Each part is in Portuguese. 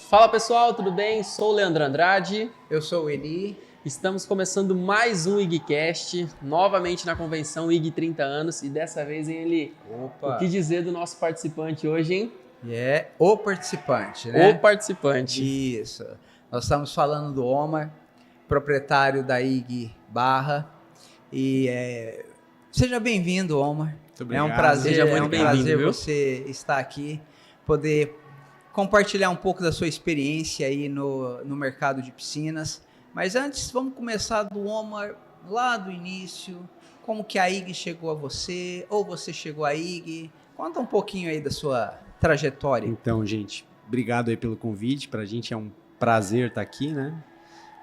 Fala pessoal, tudo bem? Sou o Leandro Andrade. Eu sou o Eli. Estamos começando mais um IGCast, novamente na convenção IG 30 anos. E dessa vez, hein, Eli? Opa! O que dizer do nosso participante hoje, hein? É o participante, né? O participante. Isso. Nós estamos falando do Omar, proprietário da IG Barra. Seja bem-vindo, Omar. Muito obrigado. É um prazer, Seja muito bem-vindo, viu? você estar aqui, poder compartilhar um pouco da sua experiência aí no mercado de piscinas. Mas antes, vamos começar do Omar, lá do início. Como que a IG chegou a você, ou você chegou à IG? Conta um pouquinho aí da sua trajetória. Então, gente, obrigado aí pelo convite. Pra gente é um prazer estar aqui, né?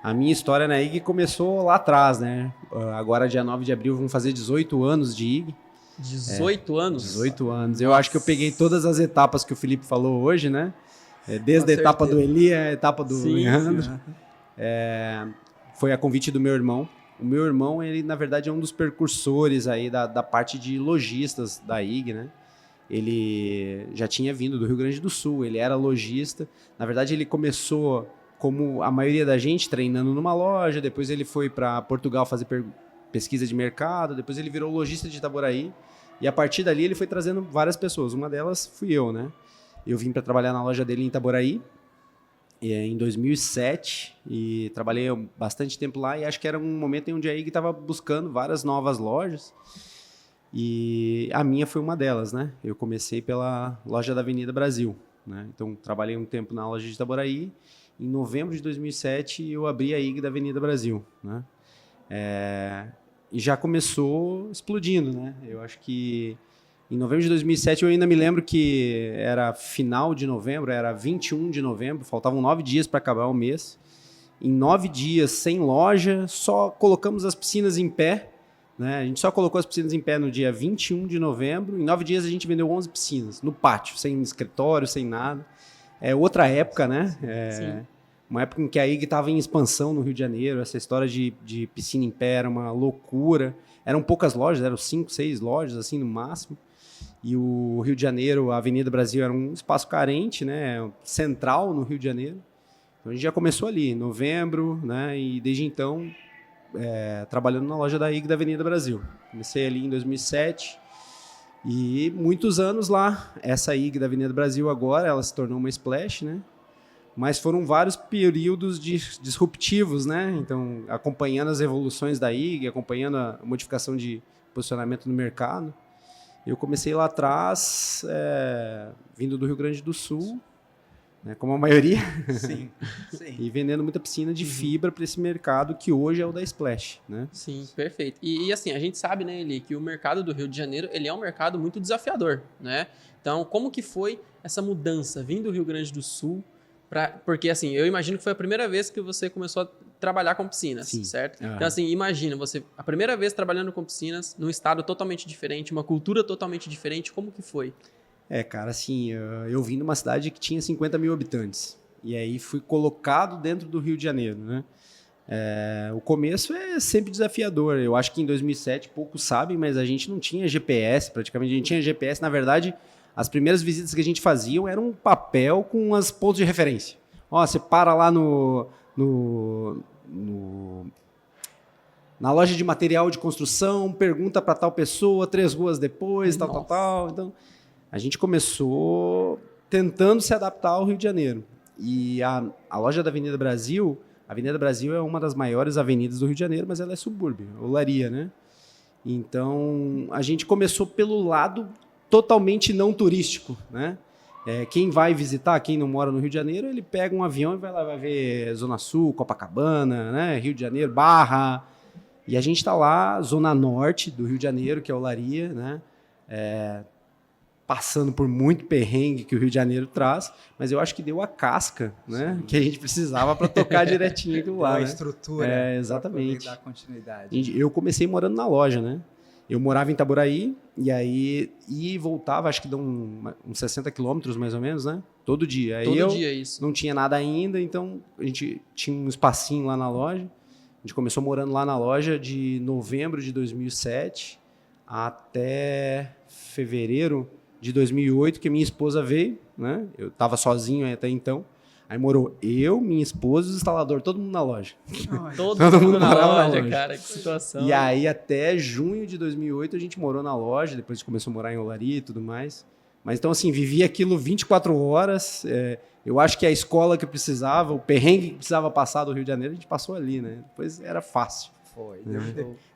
A minha história na IG começou lá atrás, né? Agora, dia 9 de abril, vamos fazer 18 anos de IG. 18 anos? 18 anos. Eu acho que eu peguei todas as etapas que o Felipe falou hoje, né? Desde a etapa do Eli, a etapa do Leandro. Foi a convite do meu irmão. O meu irmão, ele na verdade é um dos precursores aí da parte de lojistas da IG, né? Ele já tinha vindo do Rio Grande do Sul, ele era lojista. Na verdade, ele começou, como a maioria da gente, treinando numa loja. Depois ele foi para Portugal fazer pesquisa de mercado. Depois ele virou lojista de Itaboraí. E a partir dali ele foi trazendo várias pessoas. Uma delas fui eu, né? Eu vim para trabalhar na loja dele em Itaboraí em 2007 e trabalhei bastante tempo lá, e acho que era um momento em onde a IG estava buscando várias novas lojas e a minha foi uma delas, né? Eu comecei pela loja da Avenida Brasil, né? Então trabalhei um tempo na loja de Itaboraí. Em novembro de 2007 eu abri a IG da Avenida Brasil, né? E já começou explodindo, né? Eu acho que em novembro de 2007, eu ainda me lembro que era final de novembro, era 21 de novembro, faltavam 9 dias para acabar o mês. Em 9 dias, sem loja, só colocamos as piscinas em pé, né? A gente só colocou as piscinas em pé no dia 21 de novembro. Em 9 dias, a gente vendeu 11 piscinas, no pátio, sem escritório, sem nada. É outra época, né? Uma época em que a IG estava em expansão no Rio de Janeiro. Essa história de piscina em pé era uma loucura. Eram poucas lojas, eram 5, 6 lojas, assim, no máximo. E o Rio de Janeiro, a Avenida Brasil, era um espaço carente, né, central no Rio de Janeiro. Então a gente já começou ali, em novembro, né, e desde então trabalhando na loja da IG da Avenida Brasil. Comecei ali em 2007 e muitos anos lá. Essa IG da Avenida Brasil agora, ela se tornou uma Splash, né? Mas foram vários períodos disruptivos, né? Então, acompanhando as evoluções da IG, acompanhando a modificação de posicionamento no mercado. Eu comecei lá atrás, vindo do Rio Grande do Sul, né, como a maioria, Sim. e vendendo muita piscina de fibra para esse mercado que hoje é o da Splash, né? Sim, perfeito. E assim, a gente sabe, né, Eli, que o mercado do Rio de Janeiro, ele é um mercado muito desafiador, né? Então, como que foi essa mudança vindo do Rio Grande do Sul? Porque, assim, eu imagino que foi a primeira vez que você começou a trabalhar com piscinas, Sim. certo? Então, assim, imagina, você, a primeira vez trabalhando com piscinas, num estado totalmente diferente, uma cultura totalmente diferente, como que foi? Cara, assim, eu vim de uma cidade que tinha 50 mil habitantes, e aí fui colocado dentro do Rio de Janeiro, né? O começo é sempre desafiador. Eu acho que em 2007, poucos sabem, mas a gente não tinha GPS, praticamente. A gente tinha GPS, na verdade, as primeiras visitas que a gente fazia eram um papel com as pontos de referência. Ó, você para lá na loja de material de construção, pergunta para tal pessoa, 3 ruas depois, tal. Então, a gente começou tentando se adaptar ao Rio de Janeiro. E a loja da Avenida Brasil, a Avenida Brasil é uma das maiores avenidas do Rio de Janeiro, mas ela é subúrbio, olaria, né? Então, a gente começou pelo lado totalmente não turístico, né? Quem vai visitar, quem não mora no Rio de Janeiro, ele pega um avião e vai lá, vai ver Zona Sul, Copacabana, né? Rio de Janeiro, Barra. E a gente está lá, Zona Norte do Rio de Janeiro, que é Olaria, né? Passando por muito perrengue que o Rio de Janeiro traz, mas eu acho que deu a casca, né? Que a gente precisava para tocar direitinho aquilo lá. A né? estrutura. Exatamente. Para dar continuidade. Eu comecei morando na loja, né? Eu morava em Itaboraí e aí ia e voltava, acho que dá uns 60 quilômetros mais ou menos, né? Todo dia. Aí Todo dia isso. Não tinha nada ainda, então a gente tinha um espacinho lá na loja. A gente começou morando lá na loja de novembro de 2007 até fevereiro de 2008, que minha esposa veio, né? Eu estava sozinho até então. Aí morou eu, minha esposa e o instalador, todo mundo na loja. Todo Todo mundo mundo na morava na loja, loja. cara, que situação. E aí até junho de 2008 a gente morou na loja, depois a gente começou a morar em Olaria e tudo mais. Mas então assim, vivia aquilo 24 horas. Eu acho que a escola que eu precisava, o perrengue que precisava passar do Rio de Janeiro, a gente passou ali, né? Depois era fácil. Foi.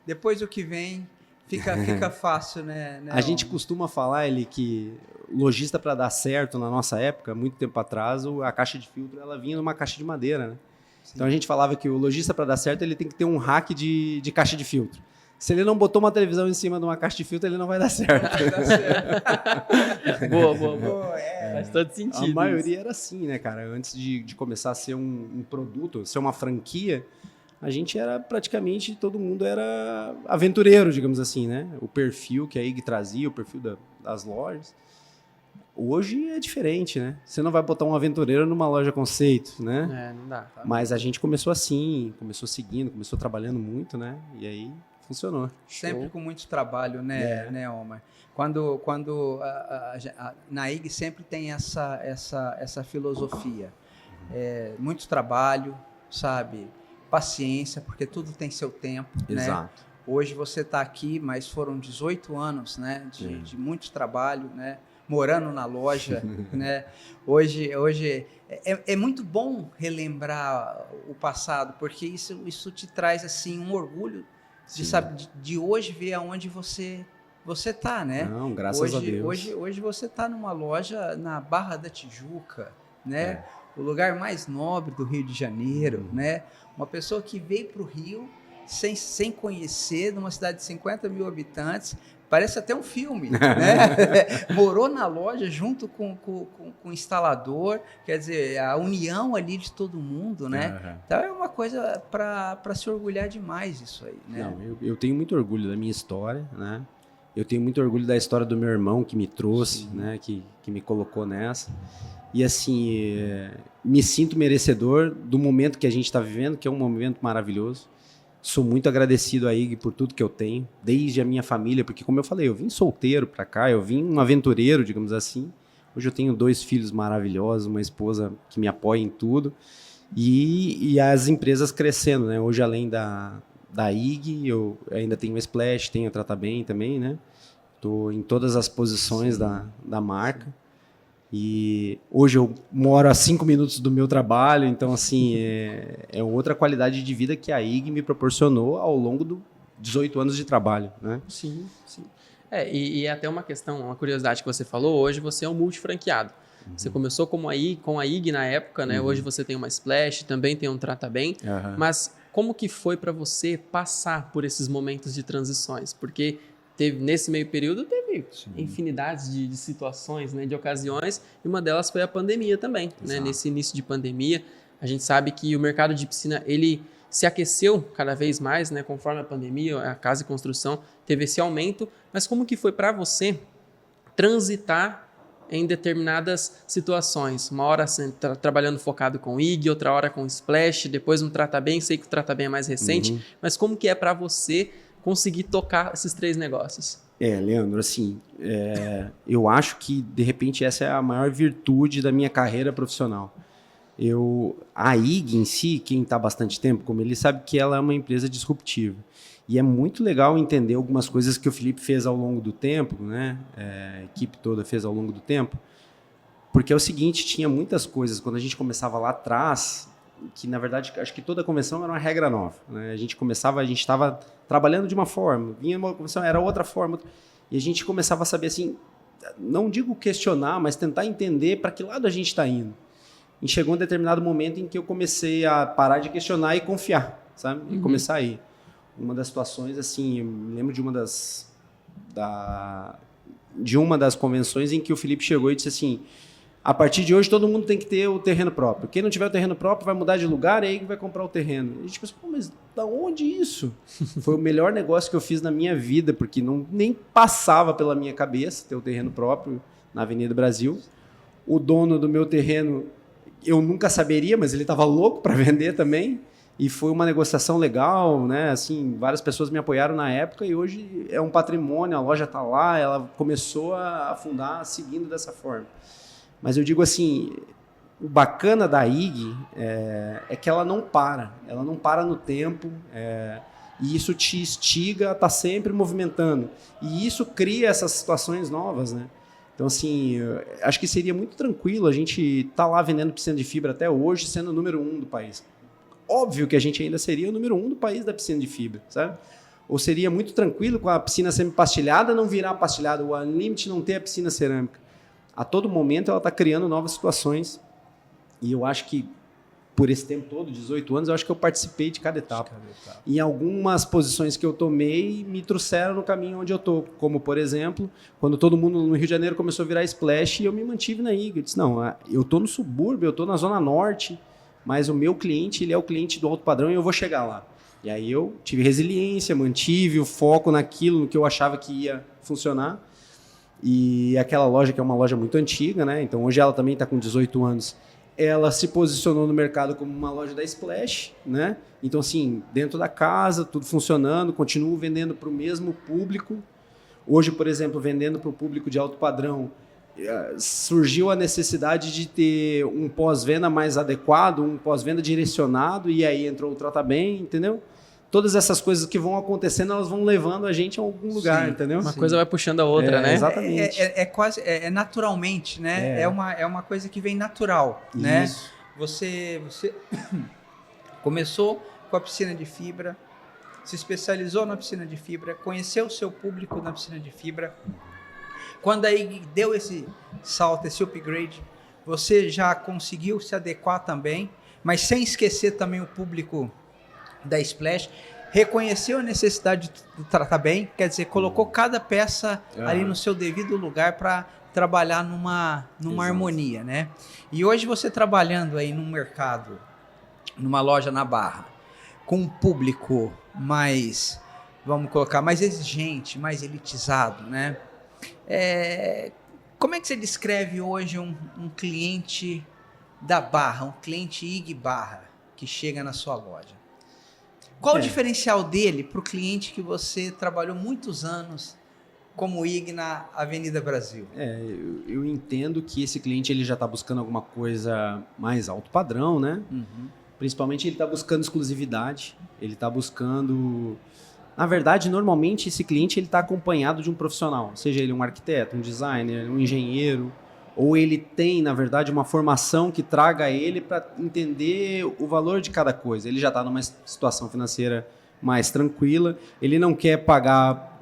Depois o que vem fica fácil, né? A gente costuma falar, ele que lojista para dar certo na nossa época, muito tempo atrás, a caixa de filtro ela vinha numa caixa de madeira, né? Sim. Então a gente falava que o lojista para dar certo ele tem que ter um rack de caixa de filtro. Se ele não botou uma televisão em cima de uma caixa de filtro, ele não vai dar certo. Vai dar certo. Boa. Faz todo sentido. A maioria era assim, né, cara? Antes de começar a ser um produto, ser uma franquia, a gente era praticamente, todo mundo era aventureiro, digamos assim, né? O perfil que a IG trazia, o perfil das lojas. Hoje é diferente, né? Você não vai botar um aventureiro numa loja conceito, né? Não dá. Tá? Mas a gente começou assim, começou seguindo, começou trabalhando muito, né? E aí funcionou. Sempre com muito trabalho, né, Omar? Quando na IG sempre tem essa filosofia. Muito trabalho, sabe? Paciência, porque tudo tem seu tempo. Exato. Né? Hoje você está aqui, mas foram 18 anos, né, de muito trabalho, né? Morando na loja, né? Hoje é muito bom relembrar o passado, porque isso te traz assim um orgulho de hoje ver aonde você está, né? Não, graças a Deus. Hoje você está numa loja na Barra da Tijuca, né? O lugar mais nobre do Rio de Janeiro, né? Uma pessoa que veio para o Rio sem conhecer, numa cidade de 50 mil habitantes, parece até um filme, né? Morou na loja junto com o instalador, quer dizer, a união ali de todo mundo, né? Então é uma coisa para se orgulhar demais isso aí, né? Não, eu tenho muito orgulho da minha história, né? Eu tenho muito orgulho da história do meu irmão que me trouxe, né? Que me colocou nessa. E assim, me sinto merecedor do momento que a gente está vivendo, que é um momento maravilhoso. Sou muito agradecido a IG por tudo que eu tenho, desde a minha família, porque como eu falei, eu vim solteiro para cá, eu vim um aventureiro, digamos assim. Hoje eu tenho 2 filhos maravilhosos, uma esposa que me apoia em tudo e as empresas crescendo, né? Hoje além da IG, eu ainda tenho a Splash, tenho a Trata Bem também, né? Estou em todas as posições da marca. E hoje eu moro a 5 minutos do meu trabalho, então assim, é outra qualidade de vida que a IG me proporcionou ao longo dos 18 anos de trabalho, né? Sim. E é até uma questão, uma curiosidade que você falou, hoje você é um multifranqueado. Você começou com a IG na época, né? Hoje você tem uma Splash, também tem um Trata Bem, mas como que foi para você passar por esses momentos de transições? Porque nesse meio período teve infinidades de situações, né, de ocasiões, e uma delas foi a pandemia também. Né? Nesse início de pandemia, a gente sabe que o mercado de piscina ele se aqueceu cada vez mais, né, conforme a pandemia, a casa e construção teve esse aumento. Mas como que foi para você transitar em determinadas situações? Uma hora trabalhando focado com IG, outra hora com Splash, depois no Trata Bem, sei que o Trata Bem é mais recente, mas como que é para você conseguir tocar esses 3 negócios? Leandro, assim, eu acho que, de repente, essa é a maior virtude da minha carreira profissional. A IG em si, quem está há bastante tempo, como ele sabe que ela é uma empresa disruptiva. E é muito legal entender algumas coisas que o Felipe fez ao longo do tempo, né? A equipe toda fez ao longo do tempo. Porque é o seguinte, tinha muitas coisas, quando a gente começava lá atrás, que na verdade acho que toda convenção era uma regra nova, né? A gente estava trabalhando de uma forma, vinha uma convenção, era outra forma, e a gente começava a saber assim, não digo questionar, mas tentar entender para que lado a gente está indo. E chegou um determinado momento em que eu comecei a parar de questionar e confiar, sabe? E começar a ir. Uma das situações, assim, eu me lembro de uma das convenções em que o Felipe chegou e disse assim: a partir de hoje todo mundo tem que ter o terreno próprio. Quem não tiver o terreno próprio vai mudar de lugar e aí vai comprar o terreno. E a gente pensou, mas da onde isso? Foi o melhor negócio que eu fiz na minha vida, porque nem passava pela minha cabeça ter o terreno próprio na Avenida Brasil. O dono do meu terreno, eu nunca saberia, mas ele estava louco para vender também. E foi uma negociação legal, né? Assim, várias pessoas me apoiaram na época e hoje é um patrimônio, a loja está lá, ela começou a afundar seguindo dessa forma. Mas eu digo assim, o bacana da IG é que ela não para no tempo, e isso te instiga a estar sempre movimentando. E isso cria essas situações novas, né? Então, assim, acho que seria muito tranquilo a gente estar lá vendendo piscina de fibra até hoje, sendo o número 1 do país. Óbvio que a gente ainda seria o número 1 do país da piscina de fibra, sabe? Ou seria muito tranquilo com a piscina semi-pastilhada não virar pastilhada, o Unlimited não ter a piscina cerâmica. A todo momento ela está criando novas situações. E eu acho que, por esse tempo todo, 18 anos, eu acho que eu participei de cada etapa. Em algumas posições que eu tomei, me trouxeram no caminho onde eu estou. Como, por exemplo, quando todo mundo no Rio de Janeiro começou a virar splash, eu me mantive na IG. Eu disse, não, eu estou no subúrbio, eu estou na Zona Norte, mas o meu cliente, ele é o cliente do alto padrão e eu vou chegar lá. E aí eu tive resiliência, mantive o foco naquilo, no que eu achava que ia funcionar. E aquela loja, que é uma loja muito antiga, né? Então hoje ela também está com 18 anos. Ela se posicionou no mercado como uma loja da Splash, né? Então, assim, dentro da casa, tudo funcionando, continuo vendendo para o mesmo público. Hoje, por exemplo, vendendo para o público de alto padrão, surgiu a necessidade de ter um pós-venda mais adequado, um pós-venda direcionado, e aí entrou o Trata Bem, entendeu? Todas essas coisas que vão acontecendo, elas vão levando a gente a algum lugar, Sim, entendeu? Uma coisa vai puxando a outra, né? Exatamente. Quase naturalmente, né? É uma coisa que vem natural, né? Isso. Você começou com a piscina de fibra, se especializou na piscina de fibra, conheceu o seu público na piscina de fibra. Quando aí deu esse salto, esse upgrade, você já conseguiu se adequar também, mas sem esquecer também o público da Splash, reconheceu a necessidade de tratar bem, quer dizer, colocou cada peça ali no seu devido lugar para trabalhar numa harmonia, né? E hoje você trabalhando aí num mercado, numa loja na Barra, com um público mais, vamos colocar, mais exigente, mais elitizado, né? Como é que você descreve hoje um cliente da Barra, um cliente IG Barra, que chega na sua loja? Qual o diferencial dele para o cliente que você trabalhou muitos anos como IG na Avenida Brasil? Eu entendo que esse cliente ele já está buscando alguma coisa mais alto padrão, né? Uhum. Principalmente ele está buscando exclusividade, ele está buscando... Na verdade, normalmente esse cliente está acompanhado de um profissional, seja ele um arquiteto, um designer, um engenheiro, ou ele tem, na verdade, uma formação que traga ele para entender o valor de cada coisa. Ele já está numa situação financeira mais tranquila, ele não quer pagar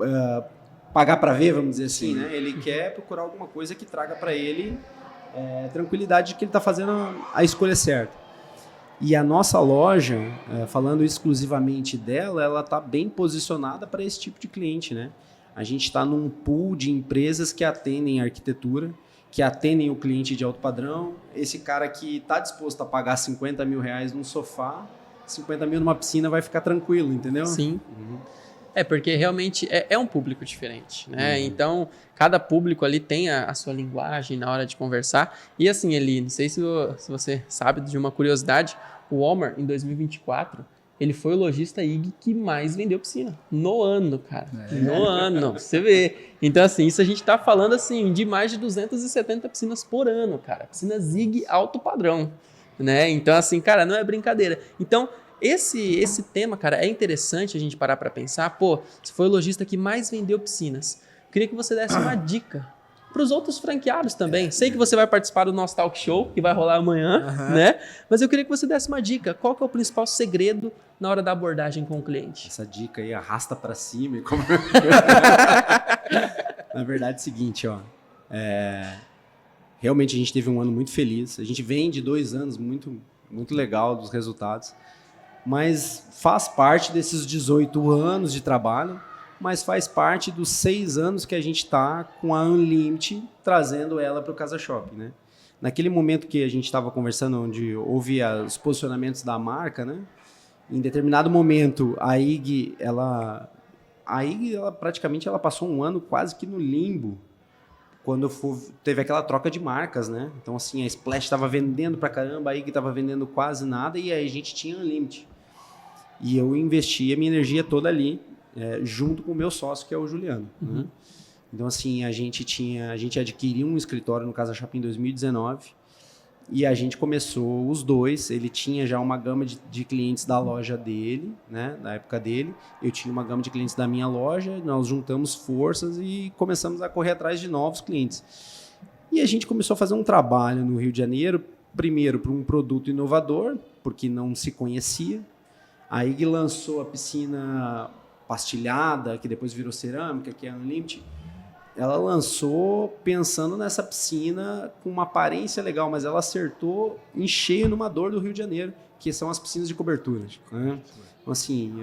para ver, vamos dizer assim, né? Ele quer procurar alguma coisa que traga para ele tranquilidade de que ele está fazendo a escolha certa. E a nossa loja, falando exclusivamente dela, ela está bem posicionada para esse tipo de cliente, né? A gente está num pool de empresas que atendem a arquitetura, que atendem o cliente de alto padrão, esse cara que está disposto a pagar 50 mil reais num sofá, 50 mil numa piscina vai ficar tranquilo, entendeu? Sim. Porque realmente é um público diferente, né? Então, cada público ali tem a sua linguagem na hora de conversar. E assim, Eli, não sei se você sabe de uma curiosidade, o Walmart, em 2024, ele foi o lojista IG que mais vendeu piscina. No ano, cara. No ano, você vê. Então, assim, isso a gente tá falando, assim, de mais de 270 piscinas por ano, cara. Piscinas IG alto padrão, né? Então, assim, cara, não é brincadeira. Então, esse tema, cara, é interessante a gente parar para pensar. Pô, você foi o lojista que mais vendeu piscinas. Queria que você desse uma dica para os outros franqueados também. Sei que você vai participar do nosso talk show, que vai rolar amanhã, né? Mas eu queria que você desse uma dica. Qual que é o principal segredo na hora da abordagem com o cliente? Essa dica aí arrasta para cima. Na verdade é o seguinte, ó. Realmente a gente teve um ano muito feliz. A gente vem de 2 anos muito, muito legal dos resultados. Mas faz parte desses 18 anos de trabalho, mas faz parte dos 6 anos que a gente está com a Unlimited, trazendo ela para o Casa Shopping, né? Naquele momento que a gente estava conversando, onde houve os posicionamentos da marca, né? Em determinado momento, a IG praticamente passou um ano quase que no limbo, quando teve aquela troca de marcas, né? Então, assim, a Splash estava vendendo pra caramba, a IG estava vendendo quase nada, e aí a gente tinha Unlimited. E eu investi a minha energia toda ali, junto com o meu sócio, que é o Juliano. Né? Então, assim, a gente adquiriu um escritório no Casa Shopping em 2019, E a gente começou os dois. Ele tinha já uma gama de clientes da loja dele, né, na época dele. Eu tinha uma gama de clientes da minha loja. Nós juntamos forças e começamos a correr atrás de novos clientes. E a gente começou a fazer um trabalho no Rio de Janeiro, primeiro para um produto inovador, porque não se conhecia. A IG lançou a piscina pastilhada, que depois virou cerâmica, que é a Unlimited. Ela lançou pensando nessa piscina com uma aparência legal, mas ela acertou em cheio numa dor do Rio de Janeiro, que são as piscinas de cobertura. Né? Então, assim,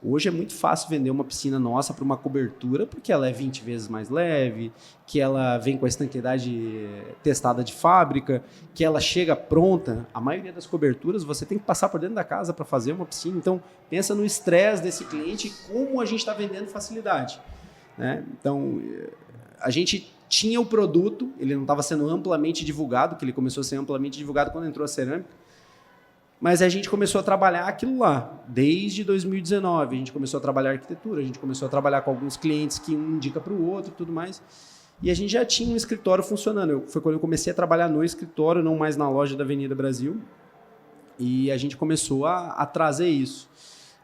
hoje é muito fácil vender uma piscina nossa para uma cobertura, porque ela é 20 vezes mais leve, que ela vem com a estanqueidade testada de fábrica, que ela chega pronta. A maioria das coberturas você tem que passar por dentro da casa para fazer uma piscina. Então, pensa no estresse desse cliente e como a gente está vendendo facilidade. Né? Então, a gente tinha o produto, ele não estava sendo amplamente divulgado, que ele começou a ser amplamente divulgado quando entrou a cerâmica, mas a gente começou a trabalhar aquilo lá, desde 2019, a gente começou a trabalhar arquitetura, a gente começou a trabalhar com alguns clientes que um indica para o outro e tudo mais, e a gente já tinha um escritório funcionando. Foi quando eu comecei a trabalhar no escritório, não mais na loja da Avenida Brasil, e a gente começou a trazer isso.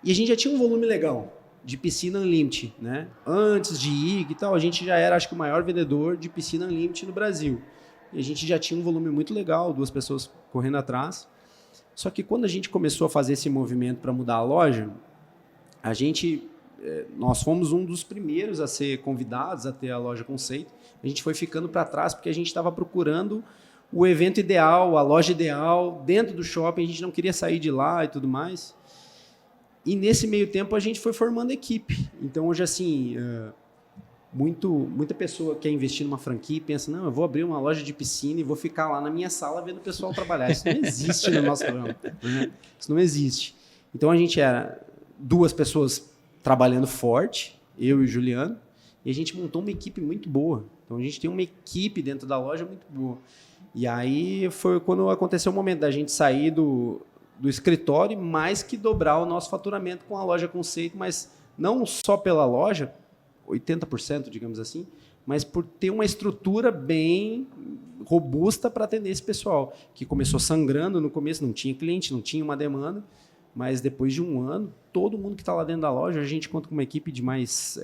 E a gente já tinha um volume legal de piscina Unlimited, né? Antes de IG e tal, a gente já era, acho que, o maior vendedor de piscina Unlimited no Brasil. E a gente já tinha um volume muito legal, 2 pessoas correndo atrás. Só que quando a gente começou a fazer esse movimento para mudar a loja, nós fomos um dos primeiros a ser convidados a ter a loja conceito. A gente foi ficando para trás porque a gente estava procurando o evento ideal, a loja ideal, dentro do shopping, a gente não queria sair de lá e tudo mais. E nesse meio tempo a gente foi formando equipe. Então hoje, assim, muita pessoa quer investir numa franquia e pensa, não, eu vou abrir uma loja de piscina e vou ficar lá na minha sala vendo o pessoal trabalhar. Isso não existe no nosso ramo. Né? Isso não existe. Então a gente era 2 pessoas trabalhando forte, eu e o Juliano, e a gente montou uma equipe muito boa. Então a gente tem uma equipe dentro da loja muito boa. E aí foi quando aconteceu o momento da gente sair do escritório, mais que dobrar o nosso faturamento com a loja conceito, mas não só pela loja, 80%, digamos assim, mas por ter uma estrutura bem robusta para atender esse pessoal, que começou sangrando no começo, não tinha cliente, não tinha uma demanda, mas depois de um ano, todo mundo que está lá dentro da loja, a gente conta com uma equipe de mais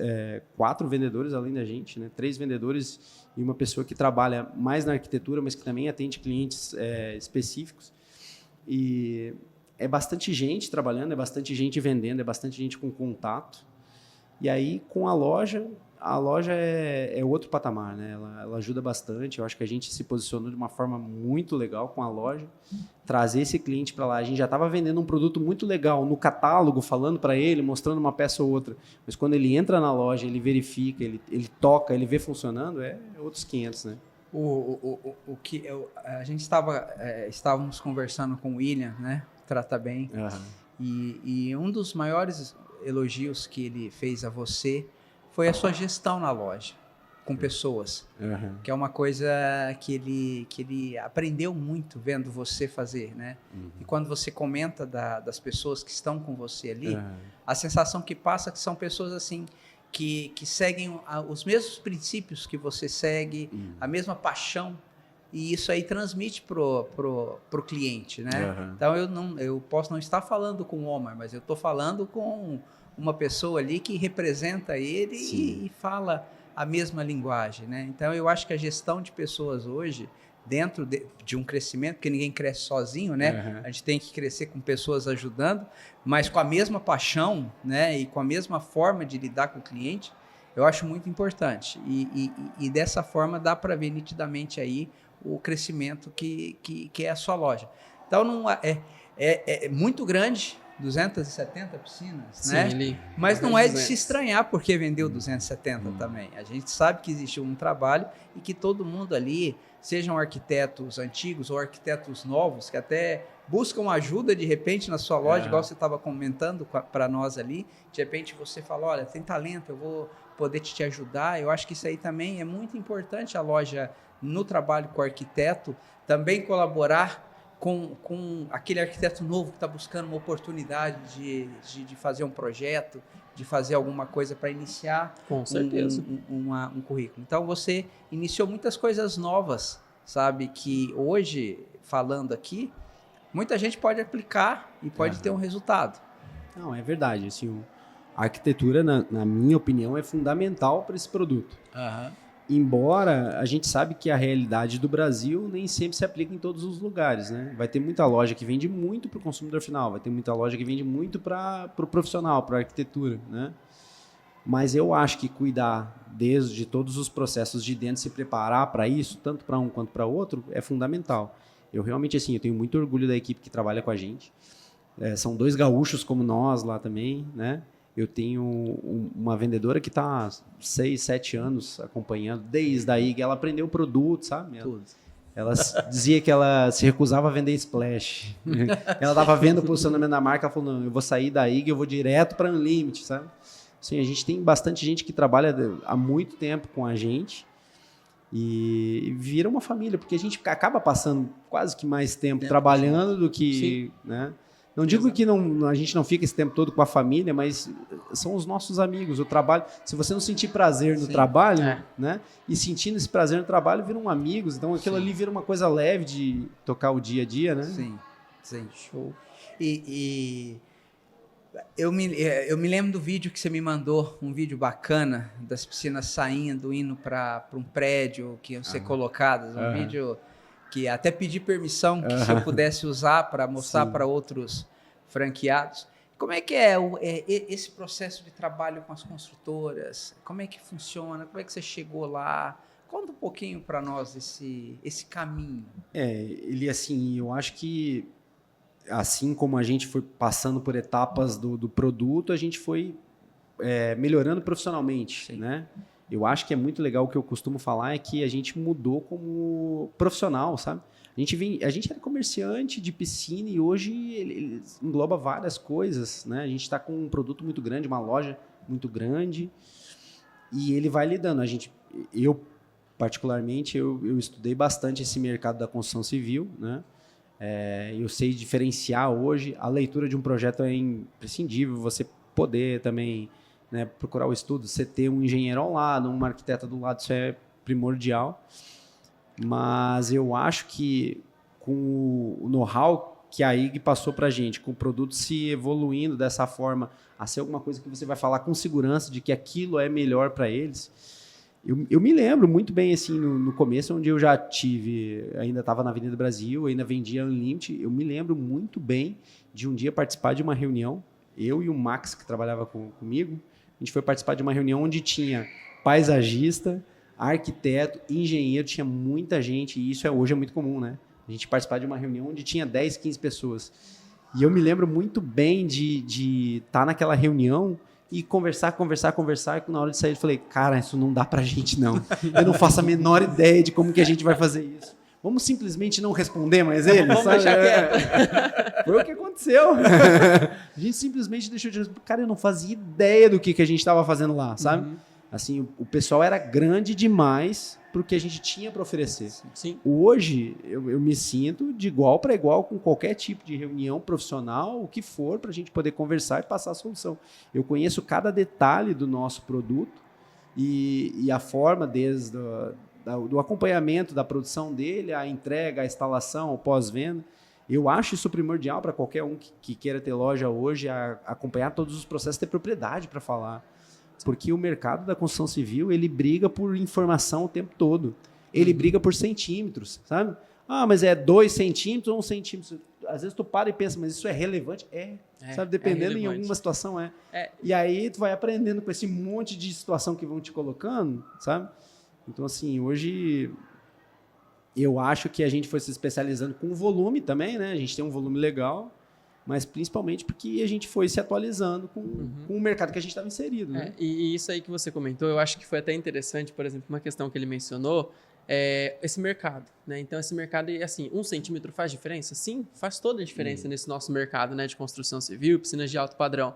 4 vendedores além da gente, né? 3 vendedores e uma pessoa que trabalha mais na arquitetura, mas que também atende clientes específicos. E é bastante gente trabalhando, é bastante gente vendendo, é bastante gente com contato. E aí, com a loja é outro patamar, né? Ela ajuda bastante. Eu acho que a gente se posicionou de uma forma muito legal com a loja. Trazer esse cliente para lá. A gente já estava vendendo um produto muito legal no catálogo, falando para ele, mostrando uma peça ou outra. Mas quando ele entra na loja, ele verifica, ele toca, ele vê funcionando, é outros 500, né? A gente estávamos conversando com o William, né? Trata bem. Uhum. E um dos maiores elogios que ele fez a você foi a sua gestão na loja, com pessoas. Uhum. Que é uma coisa que ele aprendeu muito vendo você fazer, né? Uhum. E quando você comenta das pessoas que estão com você ali, a sensação que passa é que são pessoas assim que seguem os mesmos princípios que você segue, a mesma paixão, e isso aí transmite pro cliente, né? Uhum. Então eu posso não estar falando com o Omar, mas eu estou falando com uma pessoa ali que representa ele e fala a mesma linguagem, né? Então eu acho que a gestão de pessoas hoje, dentro de um crescimento, porque ninguém cresce sozinho, né? Uhum. A gente tem que crescer com pessoas ajudando, mas com a mesma paixão, né? E com a mesma forma de lidar com o cliente, eu acho muito importante. E dessa forma dá para ver nitidamente aí o crescimento que é a sua loja. Então não é muito grande, 270 piscinas, sim, né? Mas não é de se estranhar porque vendeu 270 também. A gente sabe que existe um trabalho e que todo mundo ali, sejam arquitetos antigos ou arquitetos novos, que até buscam ajuda de repente na sua loja, igual você estava comentando para nós ali, de repente você fala, olha, tem talento, eu vou poder te ajudar. Eu acho que isso aí também é muito importante, a loja no trabalho com o arquiteto, também colaborar com aquele arquiteto novo que está buscando uma oportunidade de fazer um projeto, de fazer alguma coisa para iniciar com certeza. Um currículo. Então, você iniciou muitas coisas novas, sabe? Que hoje, falando aqui, muita gente pode aplicar e pode ter um resultado. Não, é verdade. Assim, a arquitetura, na minha opinião, é fundamental para esse produto. Embora a gente sabe que a realidade do Brasil nem sempre se aplica em todos os lugares, né? Vai ter muita loja que vende muito para o consumidor final, vai ter muita loja que vende muito para o profissional, para a arquitetura, né? Mas eu acho que cuidar desde todos os processos de dentro, se preparar para isso, tanto para um quanto para outro, é fundamental. Eu realmente, assim, eu tenho muito orgulho da equipe que trabalha com a gente. São 2 gaúchos como nós lá também, né? Eu tenho uma vendedora que está há 6, 7 anos acompanhando, desde a IG, ela aprendeu o produto, sabe? Ela dizia que ela se recusava a vender splash. Ela estava vendo o posicionamento da marca, ela falou, não, eu vou sair da IG, eu vou direto para a Unlimited, sabe? Assim, a gente tem bastante gente que trabalha há muito tempo com a gente e vira uma família, porque a gente acaba passando quase que mais tempo trabalhando do que... né? Não digo que a gente não fica esse tempo todo com a família, mas são os nossos amigos, o trabalho. Se você não sentir prazer no trabalho, né? E sentindo esse prazer no trabalho, viram amigos. Então aquilo ali vira uma coisa leve de tocar o dia a dia, né? Sim. Show. E eu me lembro do vídeo que você me mandou, um vídeo bacana das piscinas saindo, indo para um prédio que iam ser colocadas. Um vídeo... que até pedi permissão que se eu pudesse usar para mostrar para outros franqueados. Como é que é esse processo de trabalho com as construtoras? Como é que funciona? Como é que você chegou lá? Conta um pouquinho para nós esse caminho. Ele assim, eu acho que assim como a gente foi passando por etapas do produto, a gente foi melhorando profissionalmente, né? Eu acho que é muito legal, o que eu costumo falar é que a gente mudou como profissional, sabe? A gente era comerciante de piscina e hoje ele engloba várias coisas, né? A gente está com um produto muito grande, uma loja muito grande e ele vai lidando. Eu particularmente, eu estudei bastante esse mercado da construção civil, né? Eu sei diferenciar hoje. A leitura de um projeto é imprescindível, você poder também... né, procurar o estudo, você ter um engenheiro ao lado, uma arquiteta do lado, isso é primordial. Mas eu acho que com o know-how que a IG passou para a gente, com o produto se evoluindo dessa forma, a ser alguma coisa que você vai falar com segurança de que aquilo é melhor para eles. Eu me lembro muito bem assim no começo, onde eu já ainda estava na Avenida Brasil, ainda vendia Unlimited, eu me lembro muito bem de um dia participar de uma reunião, eu e o Max, que trabalhava comigo, a gente foi participar de uma reunião onde tinha paisagista, arquiteto, engenheiro, tinha muita gente, e isso hoje é muito comum, né? A gente participar de uma reunião onde tinha 10, 15 pessoas. E eu me lembro muito bem de estar naquela reunião e conversar, e na hora de sair eu falei, cara, isso não dá pra gente não. Eu não faço a menor ideia de como que a gente vai fazer isso. Vamos simplesmente não responder mais ele? Vamos deixar quieto. Foi o que aconteceu. A gente simplesmente deixou de responder. Cara, eu não fazia ideia do que a gente estava fazendo lá, sabe? Assim, o pessoal era grande demais para o que a gente tinha para oferecer. Sim. Hoje, eu me sinto de igual para igual com qualquer tipo de reunião profissional, o que for, para a gente poder conversar e passar a solução. Eu conheço cada detalhe do nosso produto e a forma desde do acompanhamento da produção dele, a entrega, a instalação, o pós-venda. Eu acho isso primordial para qualquer um que queira ter loja hoje, acompanhar todos os processos, ter propriedade para falar. Porque o mercado da construção civil, ele briga por informação o tempo todo. Ele briga por centímetros, sabe? Ah, mas é 2 centímetros ou 1 centímetro? Às vezes tu para e pensa, mas isso é relevante? Sabe? Dependendo em alguma situação, E aí tu vai aprendendo com esse monte de situação que vão te colocando, sabe? Então, assim, hoje eu acho que a gente foi se especializando com o volume também, né? A gente tem um volume legal, mas principalmente porque a gente foi se atualizando com o mercado que a gente estava inserido, né? E isso aí que você comentou, eu acho que foi até interessante, por exemplo, uma questão que ele mencionou, esse mercado, né? Então, esse mercado, assim, 1 centímetro faz diferença? Sim, faz toda a diferença nesse nosso mercado, né? De construção civil, piscinas de alto padrão.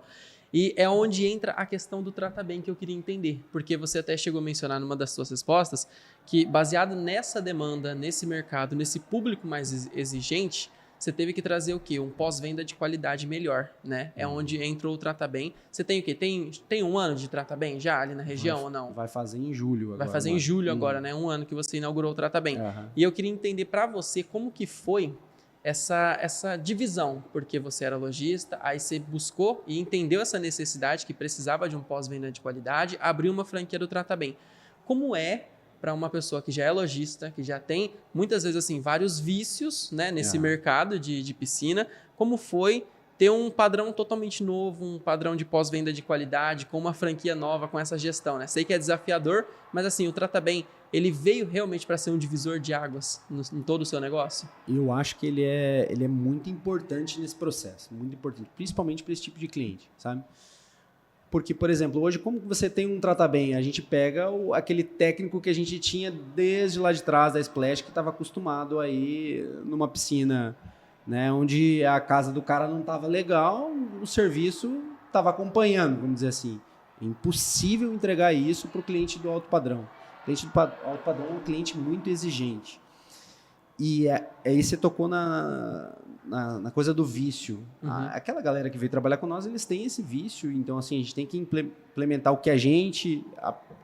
E é onde entra a questão do tratar bem que eu queria entender, porque você até chegou a mencionar numa das suas respostas que, baseado nessa demanda, nesse mercado, nesse público mais exigente, você teve que trazer o quê? Um pós-venda de qualidade melhor, né? É onde entrou o Trata Bem. Você tem o quê? Tem um ano de Trata Bem já ali na região ou não? Vai fazer em julho agora. Vai fazer em julho agora, né? Um ano que você inaugurou o Trata Bem. E eu queria entender para você como que foi essa divisão, porque você era lojista, aí você buscou e entendeu essa necessidade que precisava de um pós-venda de qualidade, abriu uma franquia do Trata Bem. Como é para uma pessoa que já é lojista, que já tem muitas vezes assim vários vícios, né, nesse mercado de piscina, como foi ter um padrão totalmente novo, um padrão de pós-venda de qualidade, com uma franquia nova, com essa gestão, né? Sei que é desafiador, mas assim, o Trata Bem, ele veio realmente para ser um divisor de águas em todo o seu negócio? Eu acho que ele é muito importante nesse processo, muito importante, principalmente para esse tipo de cliente, sabe? Porque, por exemplo, hoje, como você tem um Trata Bem? A gente pega aquele técnico que a gente tinha desde lá de trás da Splash, que estava acostumado aí numa piscina, né, onde a casa do cara não estava legal, o serviço estava acompanhando, vamos dizer assim. É impossível entregar isso para o cliente do alto padrão. O cliente do alto padrão é um cliente muito exigente. E aí você tocou na coisa do vício. Aquela galera que veio trabalhar com nós, eles têm esse vício. Então, assim, a gente tem que implementar o que a gente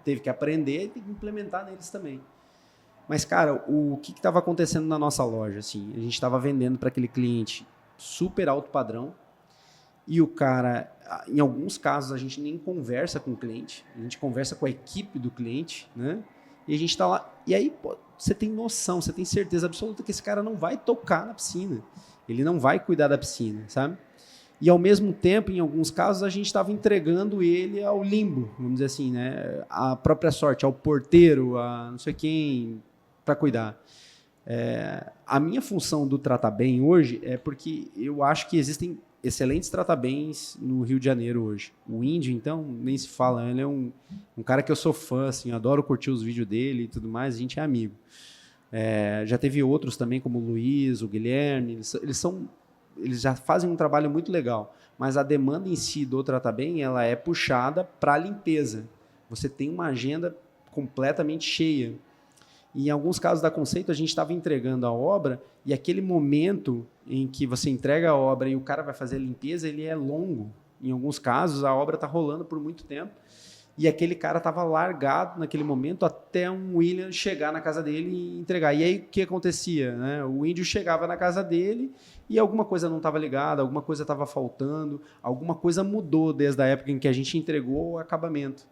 teve que aprender e tem que implementar neles também. Mas, cara, o que estava acontecendo na nossa loja? Assim, a gente estava vendendo para aquele cliente super alto padrão e o cara, em alguns casos, a gente nem conversa com o cliente, a gente conversa com a equipe do cliente, né? E a gente está lá. E aí, pô, você tem noção, você tem certeza absoluta que esse cara não vai tocar na piscina. Ele não vai cuidar da piscina, sabe? E, ao mesmo tempo, em alguns casos, a gente estava entregando ele ao limbo, vamos dizer assim, né? A própria sorte, ao porteiro, a não sei quem, para cuidar. A minha função do Trata Bem hoje é porque eu acho que existem excelentes Trata Bens no Rio de Janeiro hoje. O Índio, então, nem se fala. Ele é um cara que eu sou fã, assim, eu adoro curtir os vídeos dele e tudo mais, a gente é amigo. Já teve outros também, como o Luiz, o Guilherme, eles já fazem um trabalho muito legal, mas a demanda em si do Trata Bem, ela é puxada para a limpeza. Você tem uma agenda completamente cheia. E em alguns casos da Conceito, a gente estava entregando a obra e aquele momento em que você entrega a obra e o cara vai fazer a limpeza, ele é longo. Em alguns casos, a obra está rolando por muito tempo e aquele cara estava largado naquele momento até um William chegar na casa dele e entregar. E aí, o que acontecia? Né? O índio chegava na casa dele e alguma coisa não estava ligada, alguma coisa estava faltando, alguma coisa mudou desde a época em que a gente entregou o acabamento.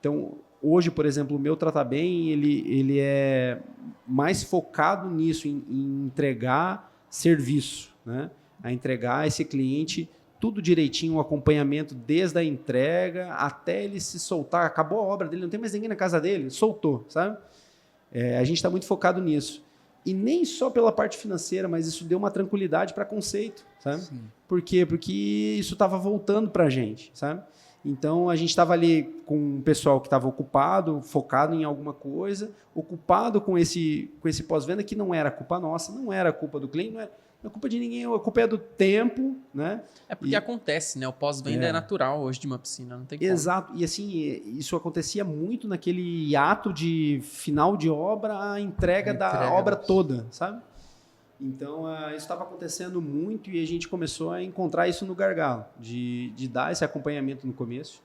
Então, hoje, por exemplo, o meu Trata Bem, ele é mais focado nisso, em entregar serviço, né? A entregar a esse cliente tudo direitinho, o acompanhamento desde a entrega até ele se soltar. Acabou a obra dele, não tem mais ninguém na casa dele, soltou, sabe? A gente está muito focado nisso. E nem só pela parte financeira, mas isso deu uma tranquilidade para Conceito, sabe? Sim. Por quê? Porque isso estava voltando para a gente, sabe? Então, a gente estava ali com o pessoal que estava ocupado, focado em alguma coisa, ocupado com esse pós-venda que não era culpa nossa, não era culpa do cliente, não é culpa de ninguém, a culpa é do tempo, né? É porque acontece, né? O pós-venda é natural hoje de uma piscina, não tem como. Exato, e assim, isso acontecia muito naquele ato de final de obra, a entrega da obra toda, sabe? Então, isso estava acontecendo muito e a gente começou a encontrar isso no gargalo, de dar esse acompanhamento no começo.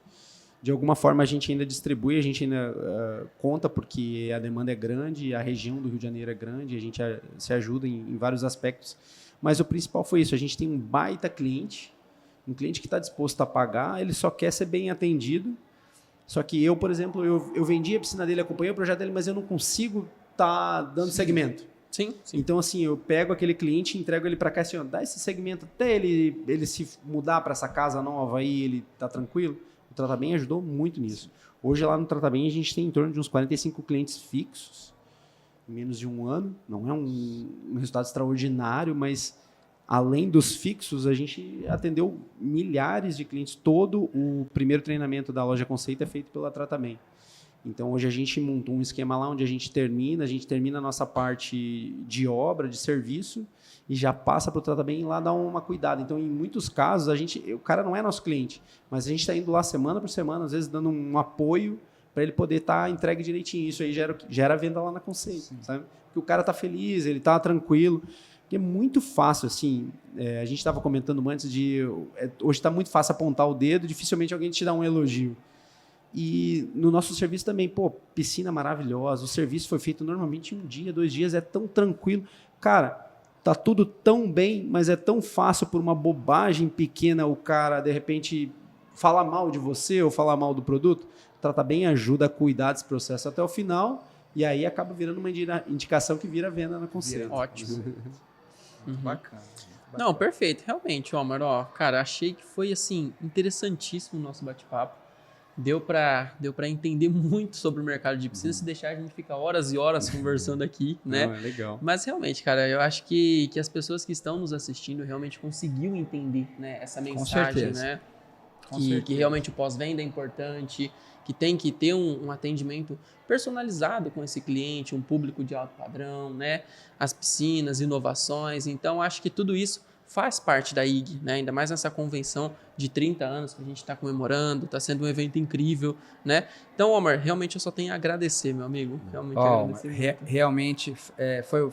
De alguma forma, a gente ainda distribui, a gente ainda conta, porque a demanda é grande, a região do Rio de Janeiro é grande, a gente se ajuda em vários aspectos. Mas o principal foi isso, a gente tem um baita cliente, um cliente que está disposto a pagar, ele só quer ser bem atendido. Só que eu, por exemplo, eu vendi a piscina dele, acompanhei o projeto dele, mas eu não consigo estar dando segmento. Sim. Então, assim, eu pego aquele cliente e entrego ele para cá, assim, ó, dá esse segmento até ele se mudar para essa casa nova aí, ele tá tranquilo. O Trata Bem ajudou muito nisso. Hoje, lá no Trata Bem, a gente tem em torno de uns 45 clientes fixos, em menos de um ano. Não é um resultado extraordinário, mas além dos fixos, a gente atendeu milhares de clientes. Todo o primeiro treinamento da loja Conceito é feito pela Trata Bem. Então, hoje a gente montou um esquema lá onde a gente termina a nossa parte de obra, de serviço, e já passa para o Trata Bem e lá dá uma cuidada. Então, em muitos casos, o cara não é nosso cliente, mas a gente está indo lá semana por semana, às vezes dando um apoio para ele poder estar entregue direitinho. Isso aí gera venda lá na Conceito, sabe? Porque o cara está feliz, ele está tranquilo. Porque é muito fácil, assim, a gente estava comentando antes hoje está muito fácil apontar o dedo, dificilmente alguém te dá um elogio. E no nosso serviço também, pô, piscina maravilhosa, o serviço foi feito normalmente em 1 dia, 2 dias, é tão tranquilo. Cara, tá tudo tão bem, mas é tão fácil por uma bobagem pequena o cara, de repente, falar mal de você ou falar mal do produto. Trata bem, ajuda a cuidar desse processo até o final, e aí acaba virando uma indicação que vira venda na consulta. Ótimo. Bacana. Não, perfeito. Realmente, Omar, ó, cara, achei que foi, assim, interessantíssimo o nosso bate-papo. Deu pra entender muito sobre o mercado de piscina. Se deixar, a gente fica horas e horas conversando aqui, né? Não, é legal. Mas realmente, cara, eu acho que as pessoas que estão nos assistindo realmente conseguiram entender, né, essa mensagem, né? Que realmente o pós-venda é importante, que tem que ter um atendimento personalizado com esse cliente, um público de alto padrão, né? As piscinas, inovações. Então, acho que tudo isso faz parte da IG, né? Ainda mais nessa convenção de 30 anos que a gente está comemorando, está sendo um evento incrível, né? Então, Omar, realmente eu só tenho a agradecer, meu amigo. Realmente agradecer. Realmente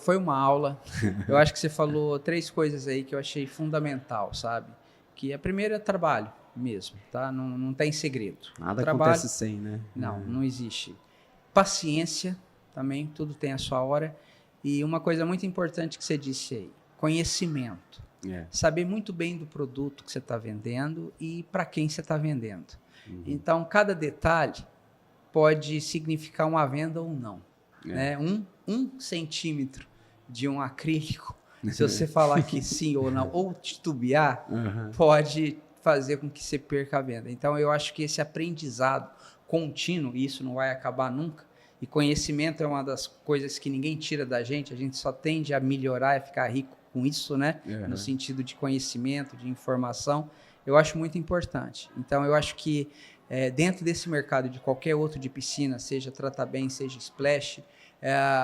foi uma aula. Eu acho que você falou 3 coisas aí que eu achei fundamental, sabe? Que a primeira é trabalho mesmo, tá? Não tem segredo. Nada trabalho, acontece sem, né? Não existe. Paciência também, tudo tem a sua hora. E uma coisa muito importante que você disse aí, conhecimento. Saber muito bem do produto que você está vendendo e para quem você está vendendo. Então, cada detalhe pode significar uma venda ou não. Né? Um centímetro de um acrílico, se você falar que sim ou não, ou titubear, pode fazer com que você perca a venda. Então, eu acho que esse aprendizado contínuo, e isso não vai acabar nunca, e conhecimento é uma das coisas que ninguém tira da gente, a gente só tende a melhorar e ficar rico com isso, né? No sentido de conhecimento, de informação, eu acho muito importante. Então, eu acho que dentro desse mercado de qualquer outro de piscina, seja Trata Bem, seja Splash,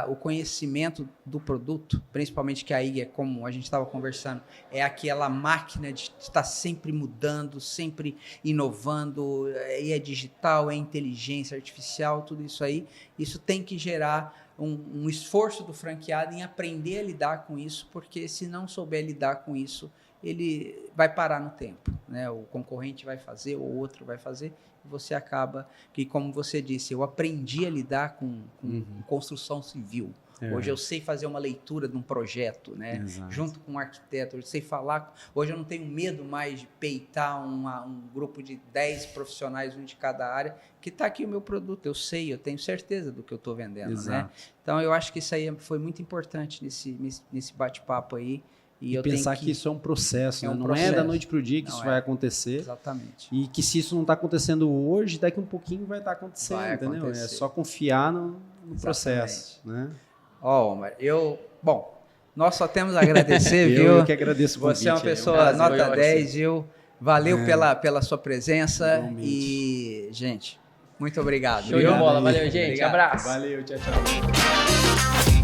o conhecimento do produto, principalmente que a IG, como a gente estava conversando, é aquela máquina de estar sempre mudando, sempre inovando, e é digital, é inteligência artificial, tudo isso aí, isso tem que gerar um esforço do franqueado em aprender a lidar com isso, porque se não souber lidar com isso, ele vai parar no tempo, né? O concorrente vai fazer, ou outro vai fazer, e você acaba que, como você disse, eu aprendi a lidar com construção civil. Hoje eu sei fazer uma leitura de um projeto, né? Junto com um arquiteto, eu sei falar. Hoje eu não tenho medo mais de peitar um grupo de 10 profissionais, um de cada área, que está aqui o meu produto. Eu sei, eu tenho certeza do que eu estou vendendo, né? Então eu acho que isso aí foi muito importante nesse bate-papo aí. E eu pensar que isso é um processo, né? Não é da noite para o dia que isso vai acontecer. Exatamente. E que se isso não está acontecendo hoje, daqui um pouquinho vai estar acontecendo, entendeu? É só confiar no processo, né? Omar, nós só temos a agradecer, viu? Eu que agradeço o convite. Você é uma pessoa nota 10, viu? Valeu pela sua presença. E, gente, muito obrigado. Show de bola. Valeu, gente. Obrigado. Abraço. Valeu, tchau, tchau.